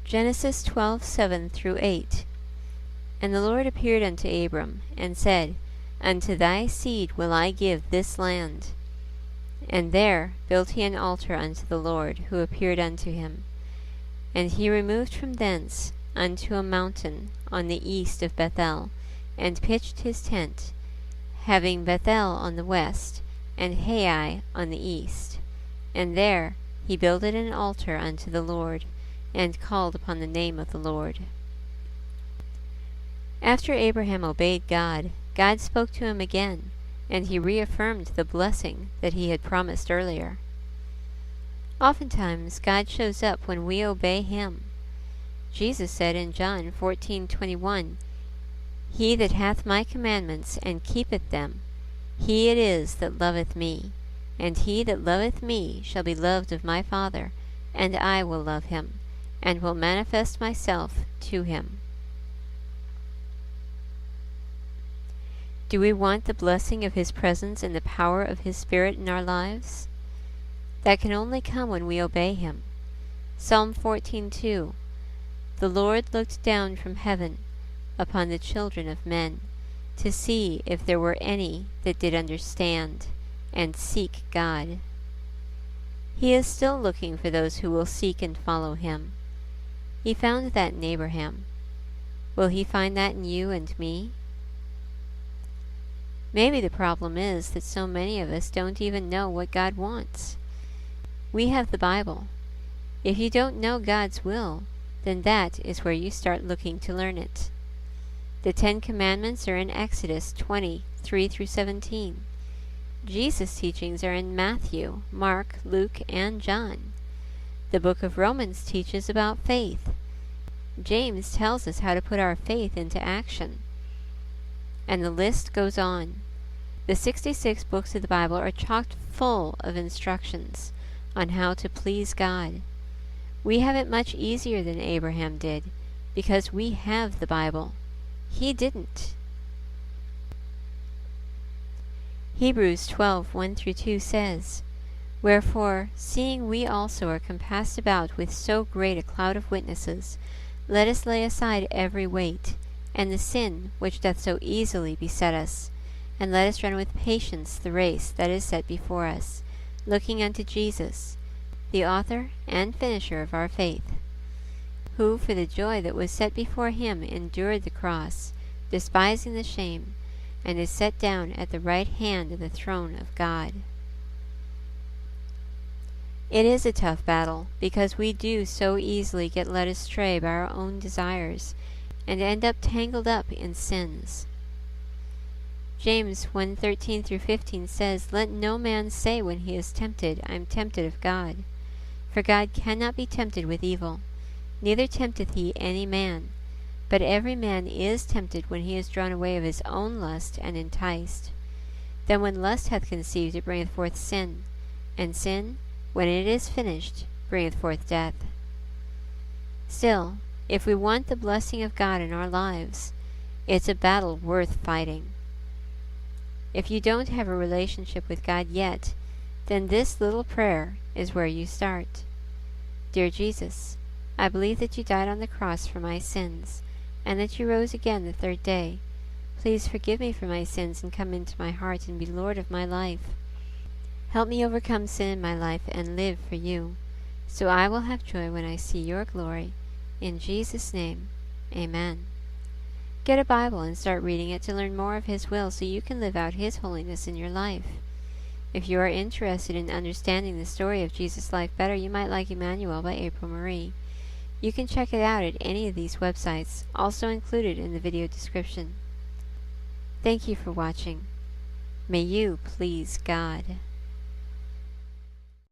Genesis 12:7-8. And the Lord appeared unto Abram, and said, Unto thy seed will I give this land. And there built he an altar unto the Lord, who appeared unto him. And he removed from thence unto a mountain on the east of Bethel, and pitched his tent, having Bethel on the west, and Hai on the east. And there he builded an altar unto the Lord, and called upon the name of the Lord. After Abraham obeyed God, God spoke to him again, and he reaffirmed the blessing that he had promised earlier. Oftentimes, God shows up when we obey him. Jesus said in John 14:21, He that hath my commandments and keepeth them, he it is that loveth me, and he that loveth me shall be loved of my Father, and I will love him, and will manifest myself to him. Do we want the blessing of his presence and the power of his Spirit in our lives? That can only come when we obey him. Psalm 14:2. The Lord looked down from heaven upon the children of men, to see if there were any that did understand, and seek God. He is still looking for those who will seek and follow him. He found that in Abraham. Will he find that in you and me? Maybe the problem is that so many of us don't even know what God wants. We have the Bible. If you don't know God's will, then that is where you start looking to learn it. The 10 Commandments are in Exodus 20:3-17. Jesus' teachings are in Matthew, Mark, Luke, and John. The book of Romans teaches about faith. James tells us how to put our faith into action. And the list goes on. The 66 books of the Bible are chock full of instructions on how to please God. We have it much easier than Abraham did, because we have the Bible. He didn't. Hebrews 12:1-2 says, Wherefore, seeing we also are compassed about with so great a cloud of witnesses, let us lay aside every weight, and the sin which doth so easily beset us, and let us run with patience the race that is set before us, looking unto Jesus, the author and finisher of our faith, who for the joy that was set before him endured the cross, despising the shame, and is set down at the right hand of the throne of God. It is a tough battle, because we do so easily get led astray by our own desires, and end up tangled up in sins. James 1:13-15 says, Let no man say when he is tempted, I am tempted of God. For God cannot be tempted with evil, neither tempteth he any man. But every man is tempted when he is drawn away of his own lust and enticed. Then when lust hath conceived, it bringeth forth sin, and sin, when it is finished, bringeth forth death. Still, if we want the blessing of God in our lives, it's a battle worth fighting. If you don't have a relationship with God yet, then this little prayer is where you start. Dear Jesus, I believe that you died on the cross for my sins, and that you rose again the 3rd day. Please forgive me for my sins and come into my heart and be Lord of my life. Help me overcome sin in my life and live for you, so I will have joy when I see your glory. In Jesus' name, amen. Get a Bible and start reading it to learn more of His will so you can live out His holiness in your life. If you are interested in understanding the story of Jesus' life better, you might like Emmanuel by April Marie. You can check it out at any of these websites, also included in the video description. Thank you for watching. May you please God.